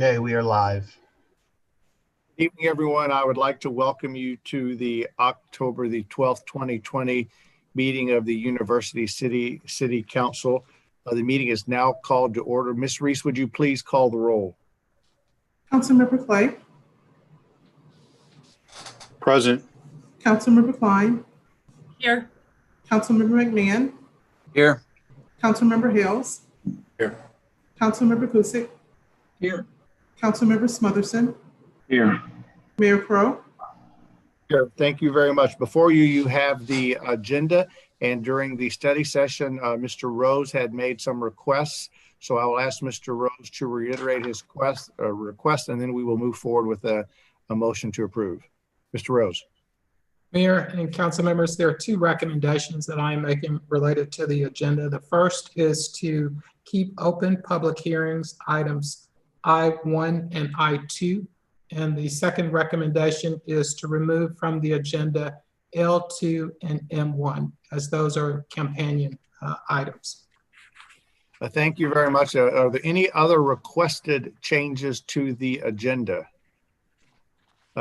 Okay, we are live. Good evening, everyone. I would like to welcome you to the October the 12th, 2020 meeting of the University City Council. The meeting is now called to order. Ms. Reese, would you please call the roll? Councilmember Clay. Present. Councilmember Klein. Here. Councilmember McMahon. Here. Councilmember Hales. Here. Councilmember Kusick. Here. Councilmember Smotherson. Here. Mayor Crowe. Sure. Thank you very much. Before you have the agenda, and during the study session, Mr. Rose had made some requests. So I will ask Mr. Rose to reiterate his request, and then we will move forward with a motion to approve. Mr. Rose. Mayor and council members, there are two recommendations that I am making related to the agenda. The first is to keep open public hearings items I-1 and I-2. And the second recommendation is to remove from the agenda L2 and M1, as those are companion items. Thank you very much. Are there any other requested changes to the agenda?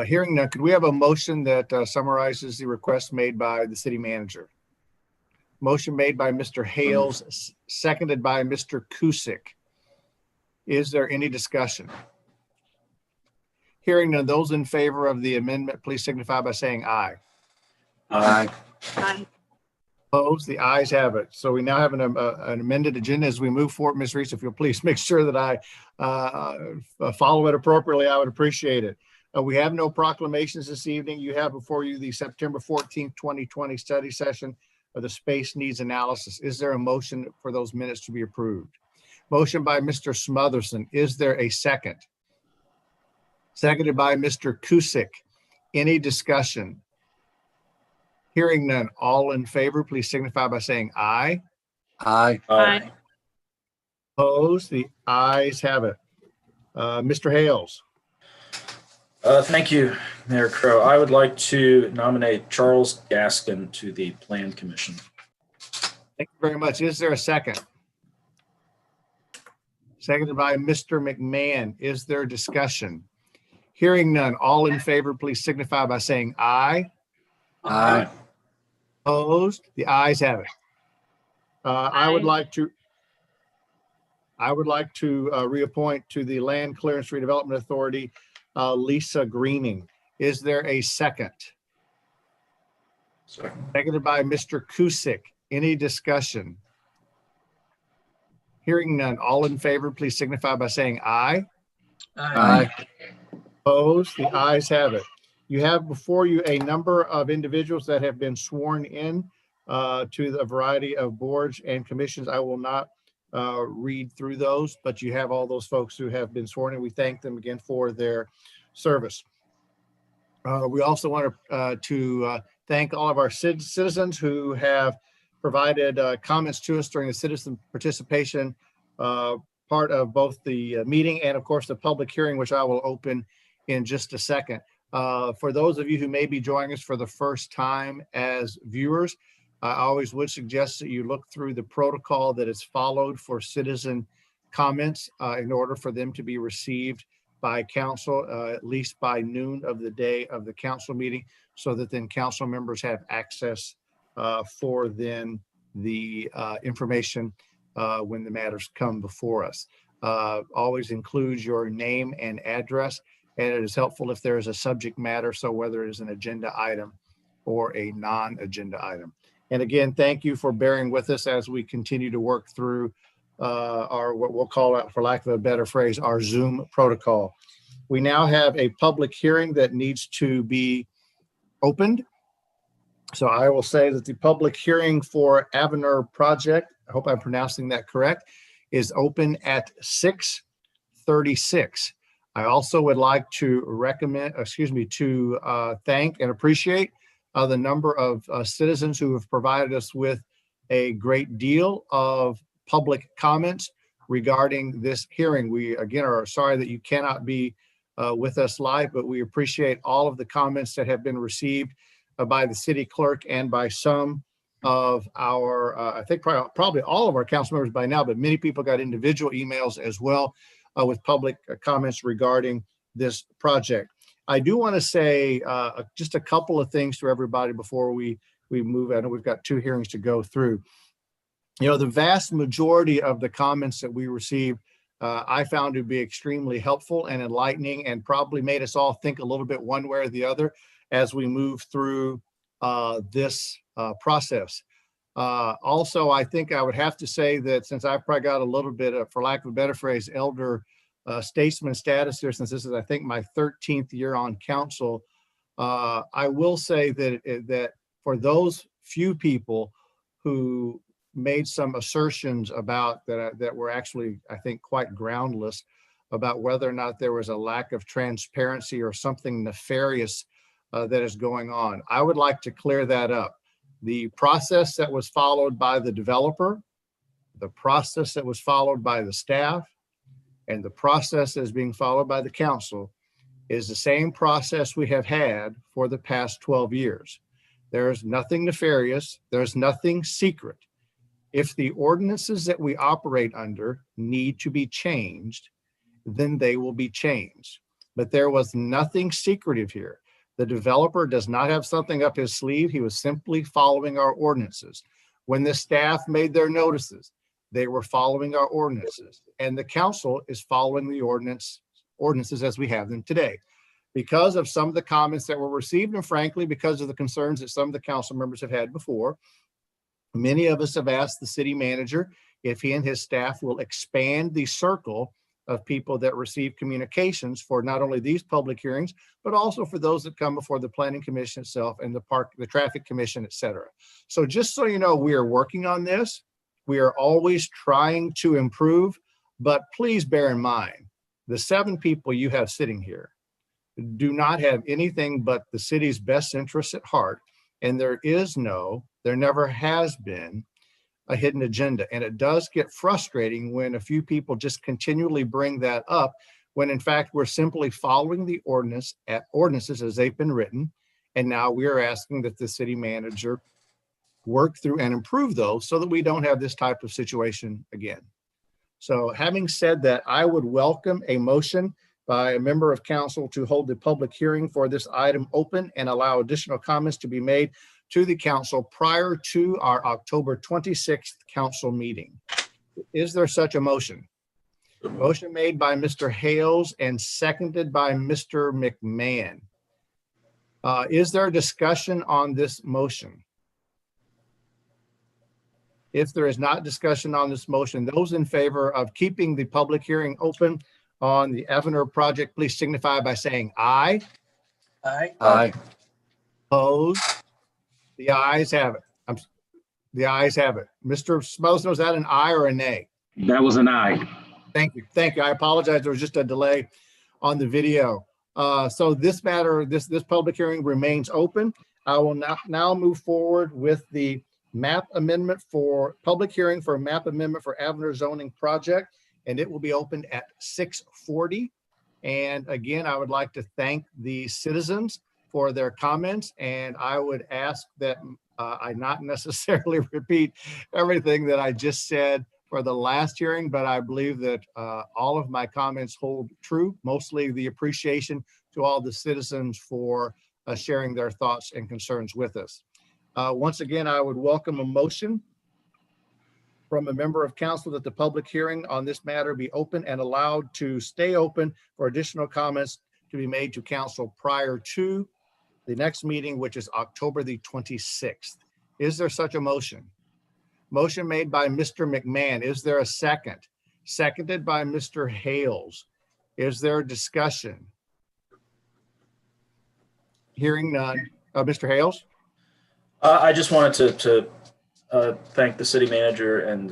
Hearing none, could we have a motion that summarizes the request made by the city manager? Motion made by Mr. Hales, seconded by Mr. Kusick. Is there any discussion? Hearing none, those in favor of the amendment, please signify by saying aye. Aye. Aye. Opposed? The ayes have it. So we now have an amended agenda as we move forward. Ms. Reese, if you'll please make sure that I follow it appropriately, I would appreciate it. We have no proclamations this evening. You have before you the September 14th, 2020 study session of the space needs analysis. Is there a motion for those minutes to be approved? Motion by Mr. Smotherson. Is there a second? Seconded by Mr. Kusick. Any discussion? Hearing none. All in favor, please signify by saying aye. Aye. Aye. Opposed? The ayes have it. Mr. Hales. Thank you, Mayor Crowe. I would like to nominate Charles Gaskin to the Plan Commission. Thank you very much. Is there a second? Seconded by Mr. McMahon. Is there discussion? Hearing none. All in favor, please signify by saying aye. Aye. Opposed? The ayes have it. I would like to reappoint to the Land Clearance Redevelopment Authority Lisa Greening. Is there a second? Second. Seconded by Mr. Kusick. Any discussion? Hearing none. All in favor, please signify by saying aye. Aye. Opposed? The ayes have it. You have before you a number of individuals that have been sworn in to the variety of boards and commissions. I will not read through those, but you have all those folks who have been sworn in. We thank them again for their service. We also want to thank all of our citizens who have provided comments to us during the citizen participation part of both the meeting and of course the public hearing, which I will open in just a second. For those of you who may be joining us for the first time as viewers, I always would suggest that you look through the protocol that is followed for citizen comments in order for them to be received by council at least by noon of the day of the council meeting, so that then council members have access for then the information when the matters come before us. Always includes your name and address, and it is helpful if there is a subject matter, so whether it is an agenda item or a non-agenda item. And again, thank you for bearing with us as we continue to work through our, what we'll call it, for lack of a better phrase, our Zoom protocol. We now have a public hearing that needs to be opened. So I will say that the public hearing for Avenir Project, I hope I'm pronouncing that correct, is open at 6:36. I also would like to thank and appreciate the number of citizens who have provided us with a great deal of public comments regarding this hearing. We again are sorry that you cannot be with us live, but we appreciate all of the comments that have been received by the city clerk and by some of our, I think probably all of our council members by now, but many people got individual emails as well with public comments regarding this project. I do want to say just a couple of things to everybody before we move. I know we've got 2 hearings to go through. You know, the vast majority of the comments that we received, I found to be extremely helpful and enlightening, and probably made us all think a little bit one way or the other as we move through this process. Also, I think I would have to say that since I've probably got a little bit of, for lack of a better phrase, elder statesman status here, since this is, I think, my 13th year on council, I will say that for those few people who made some assertions about that were actually, I think, quite groundless, about whether or not there was a lack of transparency or something nefarious that is going on, I would like to clear that up. The process that was followed by the developer, the process that was followed by the staff, and the process that is being followed by the council is the same process we have had for the past 12 years. There's nothing nefarious. There's nothing secret. If the ordinances that we operate under need to be changed, then they will be changed. But there was nothing secretive here. The developer does not have something up his sleeve. He was simply following our ordinances. When the staff made their notices, they were following our ordinances, and the council is following the ordinances as we have them today. Because of some of the comments that were received, and frankly, because of the concerns that some of the council members have had before, many of us have asked the city manager if he and his staff will expand the circle of people that receive communications for not only these public hearings, but also for those that come before the planning commission itself and the traffic commission, et cetera. So just so you know, we are working on this. We are always trying to improve, but please bear in mind, the 7 people you have sitting here do not have anything but the city's best interests at heart. And there never has been a hidden agenda. And it does get frustrating when a few people just continually bring that up, when in fact, we're simply following the ordinances as they've been written. And now we are asking that the city manager work through and improve those so that we don't have this type of situation again. So having said that, I would welcome a motion by a member of council to hold the public hearing for this item open and allow additional comments to be made to the council prior to our October 26th council meeting. Is there such a motion? Motion made by Mr. Hales and seconded by Mr. McMahon. Is there a discussion on this motion? If there is not discussion on this motion, those in favor of keeping the public hearing open on the Avenir project, please signify by saying aye. Aye. Aye. Opposed? The ayes have it. The ayes have it. Mr. Smothers, was that an aye or a nay? That was an aye. Thank you. Thank you. I apologize. There was just a delay on the video. So this matter, this public hearing remains open. I will now move forward with the map amendment for public hearing for a map amendment for Avenir zoning project, and it will be opened at 6:40. And again, I would like to thank the citizens for their comments, and I would ask that I not necessarily repeat everything that I just said for the last hearing, but I believe that all of my comments hold true, mostly the appreciation to all the citizens for sharing their thoughts and concerns with us. Once again, I would welcome a motion from a member of council that the public hearing on this matter be open and allowed to stay open for additional comments to be made to council prior to the next meeting, which is October the 26th. Is there such a motion? Motion made by Mr. McMahon. Is there a second? Seconded by Mr. Hales. Is there a discussion? Hearing none. Mr. Hales? I just wanted to thank the city manager and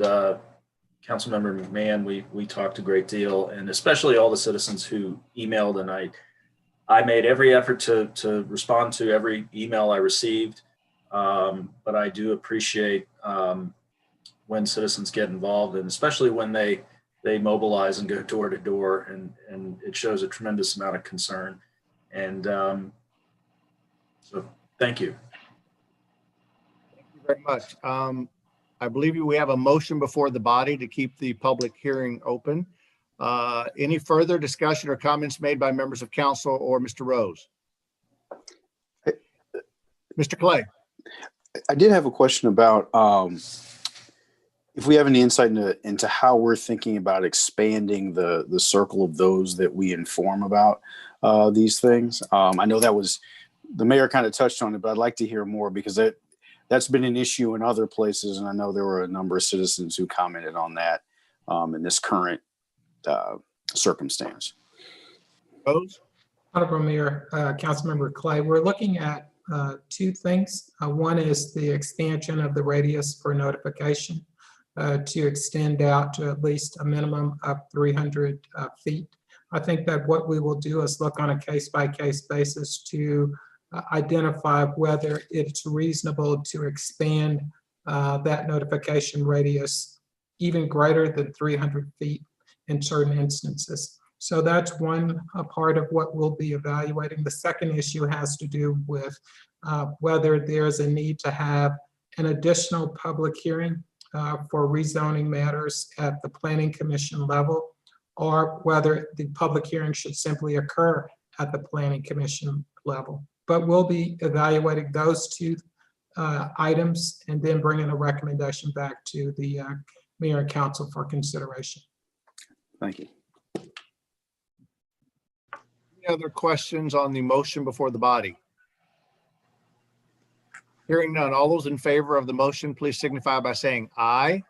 Councilmember McMahon. We talked a great deal, and especially all the citizens who emailed, and I made every effort to respond to every email I received. But I do appreciate when citizens get involved, and especially when they mobilize and go door to door, and it shows a tremendous amount of concern. And so thank you. Thank you very much. I believe we have a motion before the body to keep the public hearing open. Any further discussion or comments made by members of council or Mr. Rose? Mr. Clay? I did have a question about if we have any insight into how we're thinking about expanding the circle of those that we inform about these things. I know that was, the mayor kind of touched on it, but I'd like to hear more because that's been an issue in other places. And I know there were a number of citizens who commented on that in this current circumstance. Rose? Honorable Mayor, Councilmember Clay, we're looking at two things. One is the expansion of the radius for notification to extend out to at least a minimum of 300 feet. I think that what we will do is look on a case-by-case basis to identify whether it's reasonable to expand that notification radius even greater than 300 feet in certain instances. So that's one part of what we'll be evaluating. The second issue has to do with whether there's a need to have an additional public hearing for rezoning matters at the Planning Commission level, or whether the public hearing should simply occur at the Planning Commission level. But we'll be evaluating those two items and then bringing a recommendation back to the Mayor and Council for consideration. Thank you. Any other questions on the motion before the body? Hearing none, all those in favor of the motion, please signify by saying aye.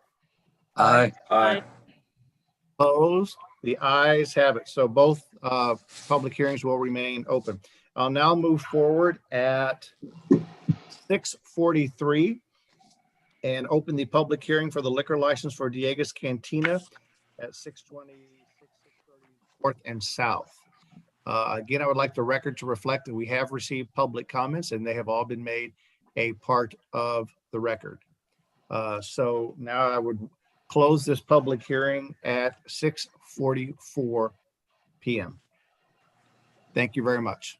Aye. Aye. Opposed? The ayes have it. So both public hearings will remain open. I'll now move forward at 6:43 and open the public hearing for the liquor license for Diego's Cantina at 620 North and South. Again, I would like the record to reflect that we have received public comments and they have all been made a part of the record. So now I would close this public hearing at 6:44 p.m. Thank you very much.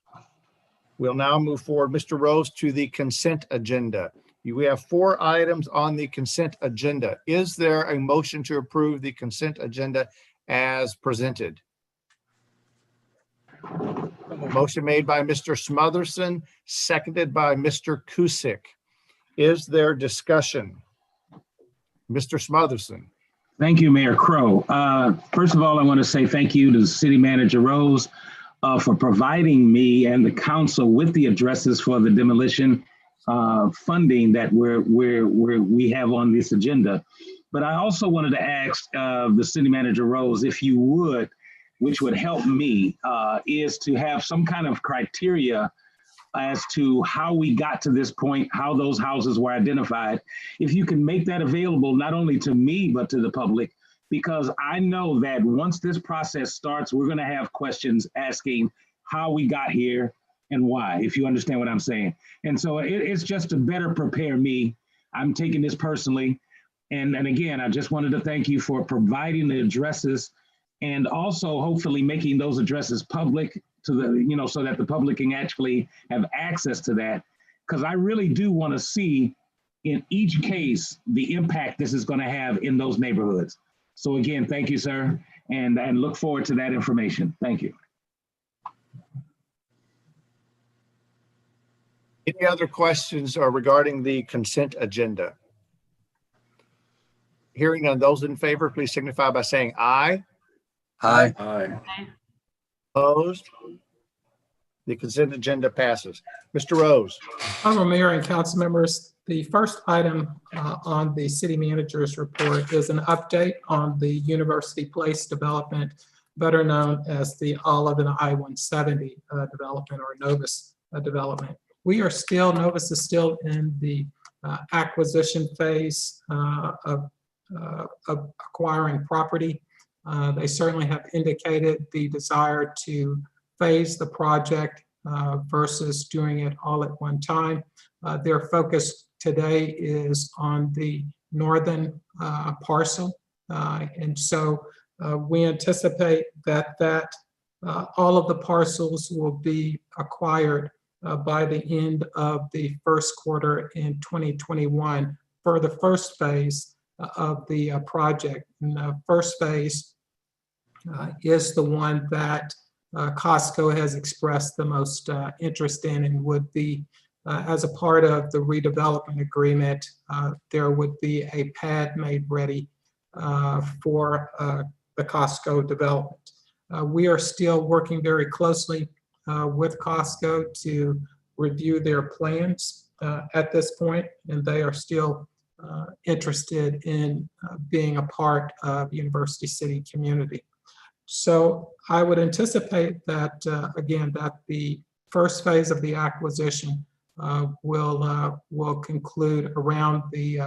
We'll now move forward, Mr. Rose, to the consent agenda. We have 4 items on the consent agenda. Is there a motion to approve the consent agenda as presented? Motion made by Mr. Smotherson, seconded by Mr. Kusick. Is there discussion? Mr. Smotherson. Thank you, Mayor Crow. First of all, I want to say thank you to City Manager Rose for providing me and the council with the addresses for the demolition funding that we have on this agenda. But I also wanted to ask the City Manager Rose, if you would, which would help me, is to have some kind of criteria as to how we got to this point, how those houses were identified. If you can make that available, not only to me, but to the public, because I know that once this process starts, we're gonna have questions asking how we got here and why, if you understand what I'm saying. And so it's just to better prepare me. I'm taking this personally. And again, I just wanted to thank you for providing the addresses and also hopefully making those addresses public to the, so that the public can actually have access to that. Because I really do want to see in each case the impact this is going to have in those neighborhoods. So again, thank you, sir, and look forward to that information. Thank you. Any other questions regarding the consent agenda? Hearing none, those in favor, please signify by saying aye. Aye. Aye. Opposed? The consent agenda passes. Mr. Rose. Honorable Mayor and council members, the first item on the city manager's report is an update on the University Place development, better known as the Olive and I-170 development, or Novus development. Novus is still in the acquisition phase of acquiring property. They certainly have indicated the desire to phase the project versus doing it all at one time. Their focus today is on the northern parcel. And so we anticipate that all of the parcels will be acquired by the end of the first quarter in 2021 for the first phase of the project. And the first phase is the one that Costco has expressed the most interest in, and would be, as a part of the redevelopment agreement, there would be a pad made ready for the Costco development. We are still working very closely with Costco to review their plans at this point, and they are still interested in being a part of University City community. So I would anticipate that, again, that the first phase of the acquisition will conclude around the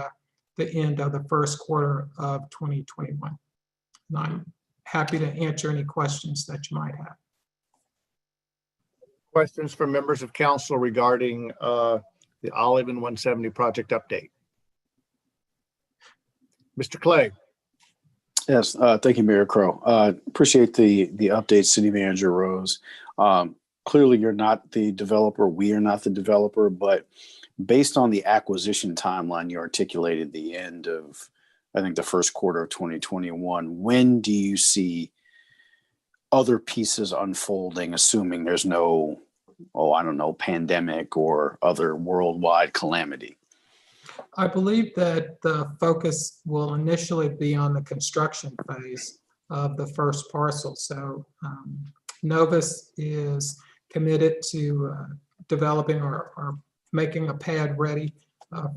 end of the first quarter of 2021. And I'm happy to answer any questions that you might have. Questions from members of council regarding the Olive and 170 project update? Mr. Clay. Yes, thank you, Mayor Crow. Appreciate the update, City Manager Rose. Clearly, you're not the developer. We are not the developer, but based on the acquisition timeline you articulated, the end of, I think, the first quarter of 2021, when do you see other pieces unfolding, assuming there's no, I don't know, pandemic or other worldwide calamity? I believe that the focus will initially be on the construction phase of the first parcel. So Novus is committed to developing or making a pad ready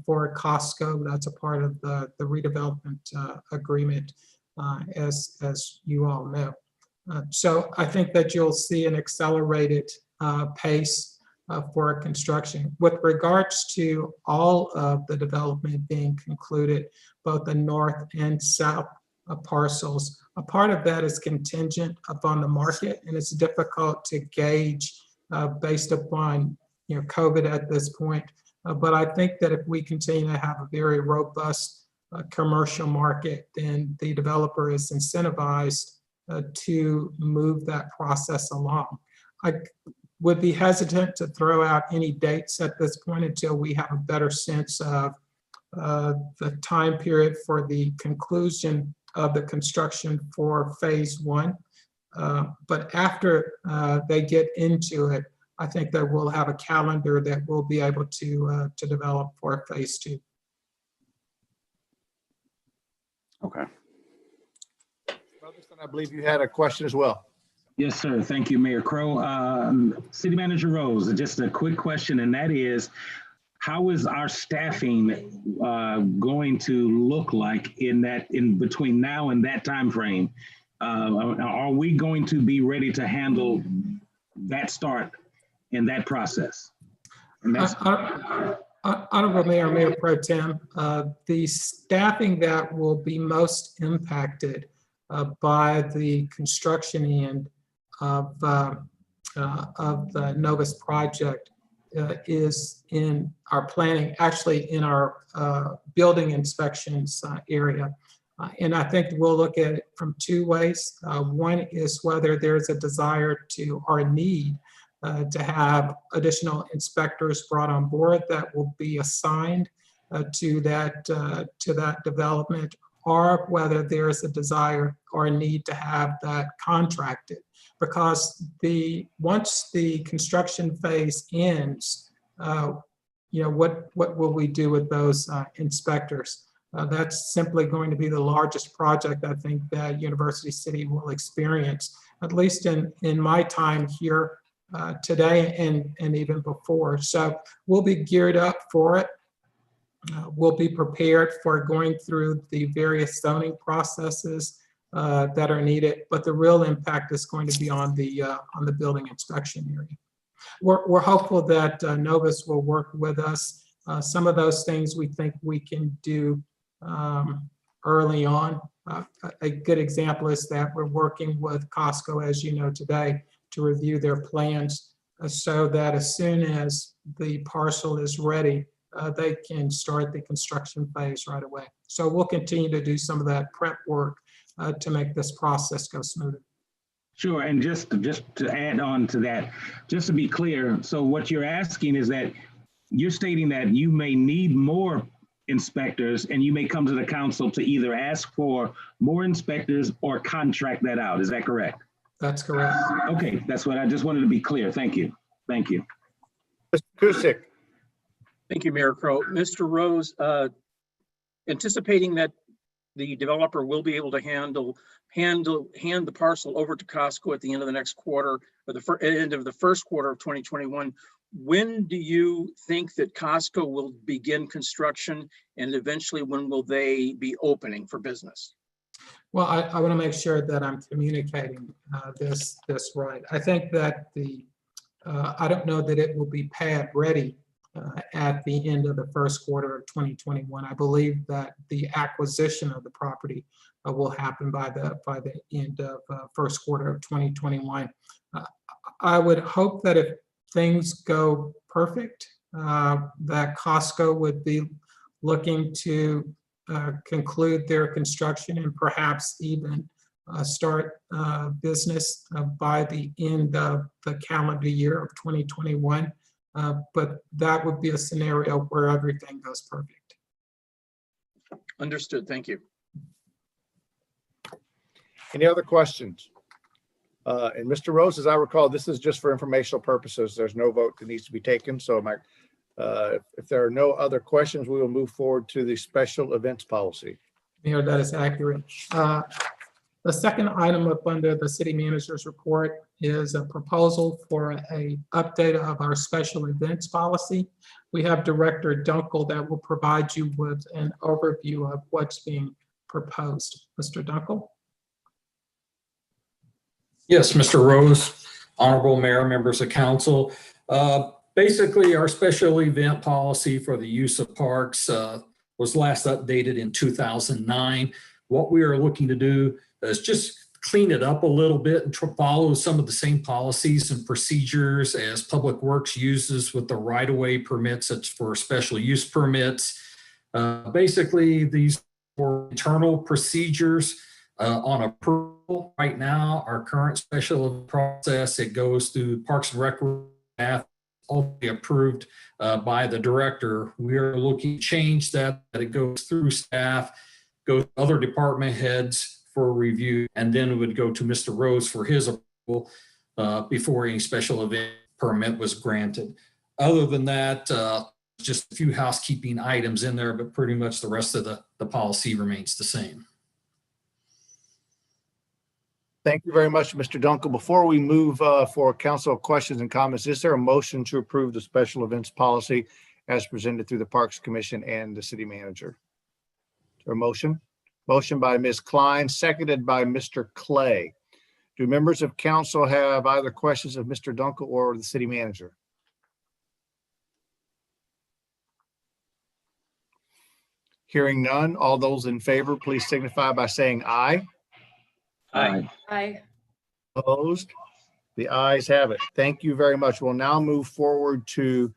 for Costco. That's a part of the redevelopment agreement, as you all know. So I think that you'll see an accelerated pace for construction. With regards to all of the development being concluded, both the north and south parcels, a part of that is contingent upon the market, and it's difficult to gauge based upon COVID at this point. But I think that if we continue to have a very robust commercial market, then the developer is incentivized to move that process along. I would be hesitant to throw out any dates at this point until we have a better sense of the time period for the conclusion of the construction for phase one. But after they get into it, I think that we'll have a calendar that we'll be able to develop for phase two. Okay. I believe you had a question as well. Yes, sir. Thank you, Mayor Crow. City Manager Rose, just a quick question, and that is, how is our staffing going to look like in between now and that time frame? Are we going to be ready to handle that start in that process? And that's Honorable Mayor Pro Tem, the staffing that will be most impacted by the construction end of the Novus project is in our planning, actually in our building inspections area. And I think we'll look at it from two ways. One is whether there's a desire to or need to have additional inspectors brought on board that will be assigned to that development, or whether there's a desire or a need to have that contracted. Because once the construction phase ends, what will we do with those inspectors? That's simply going to be the largest project I think that University City will experience, at least in my time here today and even before. So we'll be geared up for it. We'll be prepared for going through the various zoning processes that are needed, but the real impact is going to be on the building inspection area. We're hopeful that Novus will work with us. Some of those things we think we can do early on. A good example is that we're working with Costco, as you know, today to review their plans so that as soon as the parcel is ready, they can start the construction phase right away. So we'll continue to do some of that prep work to make this process go smoother. Sure, and just to add on to that, just to be clear, so what you're asking is that you're stating that you may need more inspectors, and you may come to the council to either ask for more inspectors or contract that out. Is that correct? That's correct. Okay, that's what I just wanted to be clear. Thank you. Thank you. Mr. Kusick. Thank you, Mayor Crow. Mr. Rose, anticipating that the developer will be able to hand the parcel over to Costco at the end of the next quarter, or the end of the first quarter of 2021. When do you think that Costco will begin construction, and eventually when will they be opening for business? Well, I want to make sure that I'm communicating this right. I think that I don't know that it will be pad ready at the end of the first quarter of 2021. I believe that the acquisition of the property will happen by the end of first quarter of 2021. I would hope that if things go perfect, that Costco would be looking to conclude their construction and perhaps even start business by the end of the calendar year of 2021. But that would be a scenario where everything goes perfect. Understood. Thank you. Any other questions? And Mr. Rose, as I recall, this is just for informational purposes. There's no vote that needs to be taken. So if there are no other questions, we will move forward to the special events policy. Mayor, that is accurate. The second item up under the city manager's report is a proposal for a update of our special events policy. We have Director Dunkel that will provide you with an overview of what's being proposed. Mr. Dunkel? Yes, Mr. Rose, Honorable Mayor, members of council. Basically, our special event policy for the use of parks was last updated in 2009. What we are looking to do is just clean it up a little bit and follow some of the same policies and procedures as Public Works uses with the right-of-way permits, such for special use permits. Basically, these are internal procedures on approval. Right now, our current special process, it goes through Parks and Rec staff, all be approved by the director. We are looking to change that it goes through staff, goes to other department heads for review, and then it would go to Mr. Rose for his approval before any special event permit was granted. Other than that, just a few housekeeping items in there, but pretty much the rest of the policy remains the same. Thank you very much, Mr. Dunkel. Before we move for council questions and comments, is there a motion to approve the special events policy as presented through the Parks Commission and the city manager? Is there a motion? Motion by Ms. Klein, seconded by Mr. Clay. Do members of council have either questions of Mr. Dunkel or the city manager? Hearing none, all those in favor, please signify by saying aye. Aye. Aye. Opposed? The ayes have it. Thank you very much. We'll now move forward to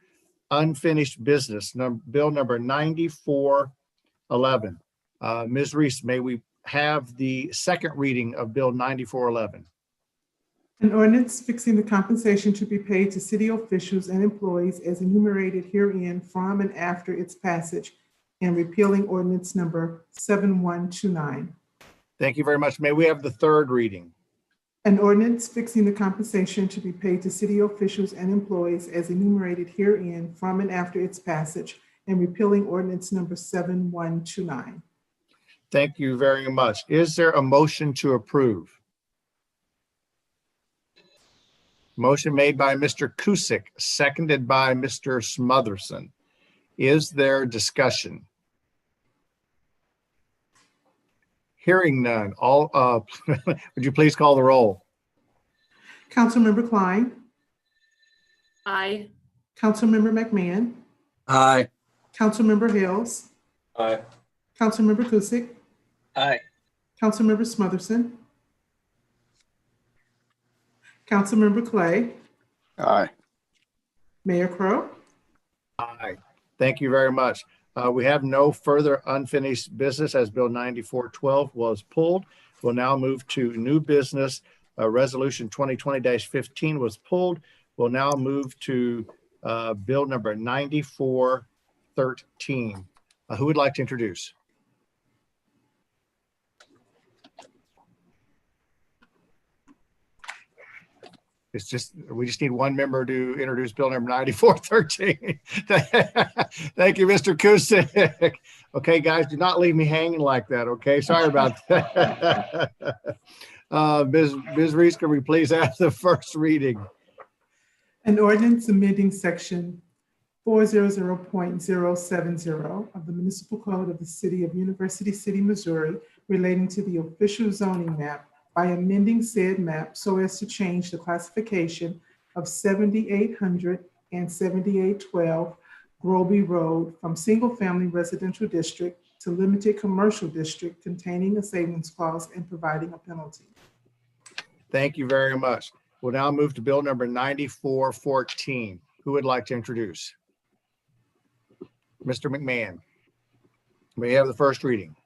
unfinished business, bill number 9411. Ms. Reese, may we have the second reading of bill 9411? An ordinance fixing the compensation to be paid to city officials and employees as enumerated herein from and after its passage, and repealing ordinance number 7129. Thank you very much. May we have the third reading? An ordinance fixing the compensation to be paid to city officials and employees as enumerated herein from and after its passage, and repealing ordinance number 7129. Thank you very much. Is there a motion to approve? Motion made by Mr. Kusick, seconded by Mr. Smotherson. Is there discussion? Hearing none. Would you please call the roll? Councilmember Klein. Aye. Councilmember McMahon. Aye. Councilmember Hales. Aye. Councilmember Kusick. Aye. Councilmember Smotherson. Councilmember Clay. Aye. Mayor Crow. Aye. Thank you very much. We have no further unfinished business as Bill 9412 was pulled. We'll now move to new business. Resolution 2020-15 was pulled. We'll now move to bill number 9413. Who would like to introduce? We just need one member to introduce bill number 9413. Thank you, Mr. Kusick. Okay, guys, do not leave me hanging like that, okay? Sorry about that. Ms. Reese, can we please have the first reading? An ordinance amending section 400.070 of the municipal code of the city of University City, Missouri, relating to the official zoning map by amending said map so as to change the classification of 7800 and 7812 Groby Road from single-family residential district to limited commercial district containing a savings clause and providing a penalty. Thank you very much. We'll now move to bill number 9414. Who would like to introduce? Mr. McMahon. May I have the first reading?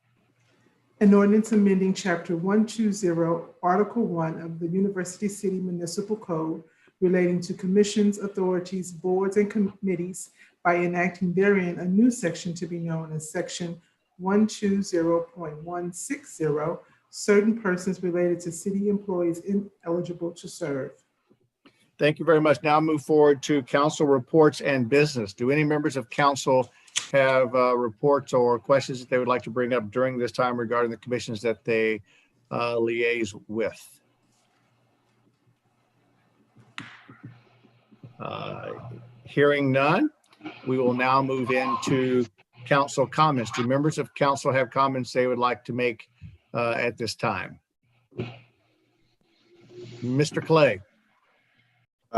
An ordinance amending Chapter 120, Article 1 of the University City Municipal Code relating to commissions, authorities, boards, and committees by enacting therein a new section to be known as Section 120.160, certain persons related to city employees ineligible to serve. Thank you very much. Now move forward to council reports and business. Do any members of council have reports or questions that they would like to bring up during this time regarding the commissions that they liaise with? Hearing none, we will now move into council comments. Do members of council have comments they would like to make at this time? Mr. Clay.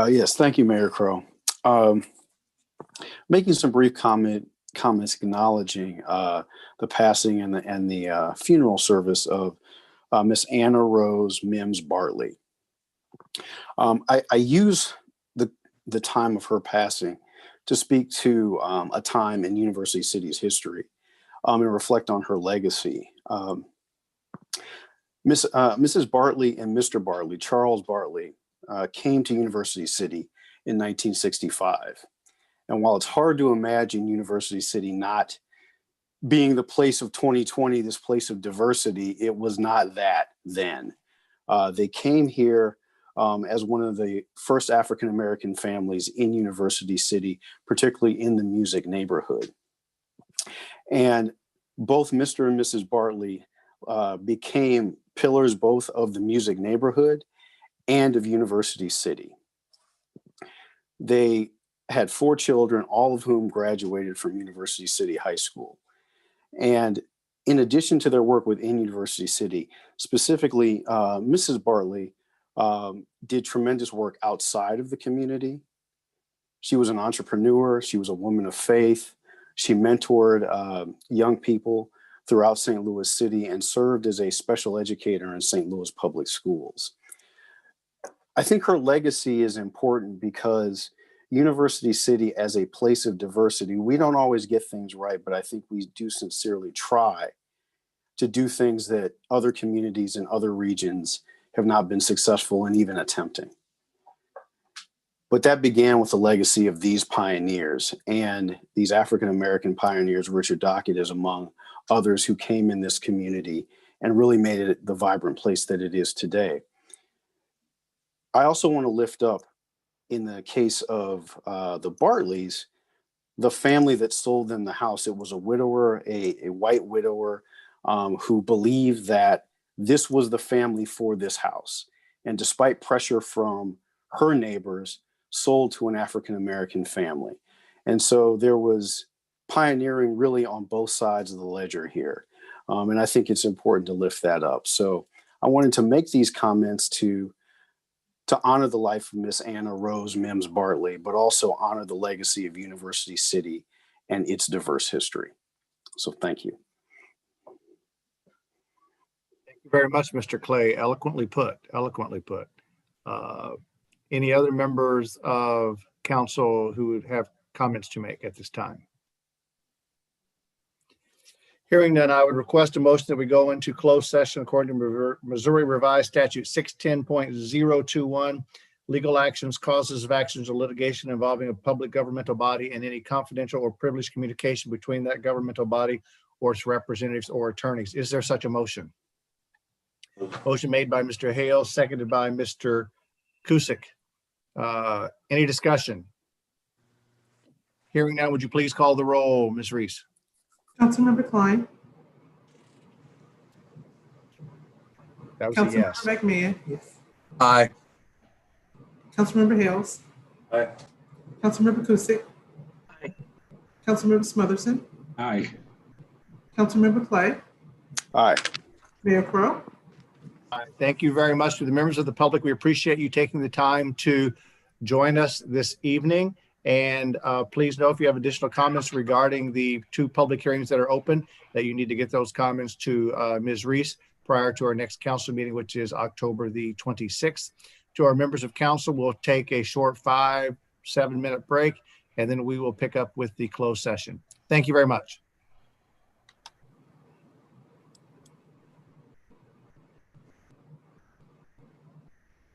Yes, thank you, Mayor Crow. Making some brief comments acknowledging the passing and the funeral service of Miss Anna Rose Mims Bartley. I use the time of her passing to speak to a time in University City's history and reflect on her legacy. Mrs. Bartley and Mr. Bartley, Charles Bartley, came to University City in 1965. And while it's hard to imagine University City not being the place of 2020, this place of diversity, it was not that then. They came here as one of the first African-American families in University City, particularly in the music neighborhood. And both Mr. and Mrs. Bartley became pillars both of the music neighborhood and of University City. They had 4 children, all of whom graduated from University City High School. And in addition to their work within University City, specifically, Mrs. Bartley did tremendous work outside of the community. She was an entrepreneur. She was a woman of faith. She mentored young people throughout St. Louis City and served as a special educator in St. Louis public schools. I think her legacy is important because University City as a place of diversity, we don't always get things right, but I think we do sincerely try to do things that other communities and other regions have not been successful in even attempting. But that began with the legacy of these pioneers, and these African-American pioneers. Richard Dockett is among others who came in this community and really made it the vibrant place that it is today. I also want to lift up, in the case of the Bartleys, the family that sold them the house. It was a widower, a white widower, who believed that this was the family for this house. And despite pressure from her neighbors, sold to an African-American family. And so there was pioneering really on both sides of the ledger here. And I think it's important to lift that up. So I wanted to make these comments to honor the life of Miss Anna Rose Mims Bartley, but also honor the legacy of University City and its diverse history. So thank you. Thank you very much, Mr. Clay. Eloquently put, eloquently put. Any other members of council who would have comments to make at this time? Hearing none, I would request a motion that we go into closed session according to Missouri Revised Statute 610.021, legal actions, causes of actions, or litigation involving a public governmental body and any confidential or privileged communication between that governmental body or its representatives or attorneys. Is there such a motion? Motion made by Mr. Hale, seconded by Mr. Kusick. Any discussion? Hearing none, would you please call the roll, Ms. Reese? Councilmember Klein. That was a Councilmember yes. McMahon. Yes. Aye. Councilmember Hales. Aye. Councilmember Kusick. Aye. Councilmember Smotherson. Aye. Councilmember Clay. Aye. Mayor Crowe. Thank you very much to the members of the public. We appreciate you taking the time to join us this evening. And please know if you have additional comments regarding the 2 public hearings that are open, that you need to get those comments to Ms. Reese prior to our next council meeting, which is October the 26th. To our members of council, we'll take a short 5-7 minute break, and then we will pick up with the closed session. Thank you very much.